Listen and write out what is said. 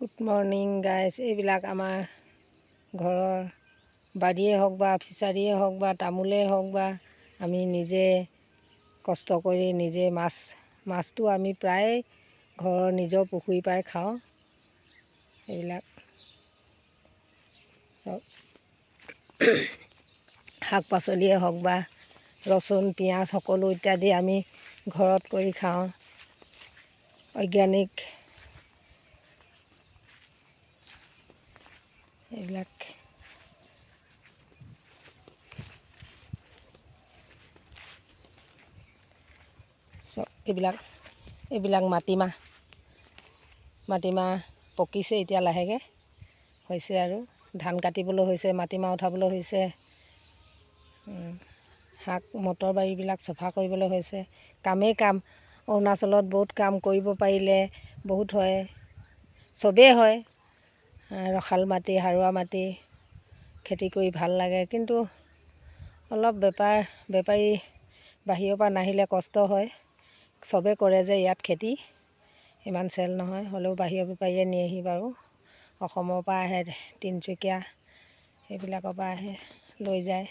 Good morning guys. এইবিলাক আমাৰ ঘৰৰ বাৰীয়ে হওক বা ফিচাৰীয়ে হওক বা তামোলেই হওক বা আমি নিজে কষ্ট কৰি নিজে মাছটো আমি প্ৰায় ঘৰৰ নিজৰ পুখুৰীৰ পৰাই খাওঁ। এইবিলাক চব শাক পাচলিয়ে হওক বা ৰচুন পিঁয়াজ সকলো ইত্যাদি আমি ঘৰত কৰি খাওঁ। অৰ্গেনিক এইবিলাক চব এইবিলাক মাটিমাহ পকিছে এতিয়া লাহেকৈ হৈছে আৰু ধান কাটিবলৈ হৈছে, মাটিমাহ উঠাবলৈ হৈছে, শাক মটৰ বাৰীবিলাক চফা কৰিবলৈ হৈছে। কামেই কাম। অৰুণাচলত বহুত কাম কৰিব পাৰিলে বহুত হয়, চবেই হয়। ৰসাল মাটি সাৰুৱা মাটি খেতি কৰি ভাল লাগে, কিন্তু অলপ বেপাৰী বাহিৰৰ পৰা নাহিলে কষ্ট হয়। চবে কৰে যে ইয়াত খেতি ইমান চেল নহয়, হ'লেও বাহিৰৰ বেপাৰীয়ে নিয়েহি বাৰু। অসমৰ পৰা আহে, তিনিচুকীয়া সেইবিলাকৰ পৰা আহে লৈ যায়।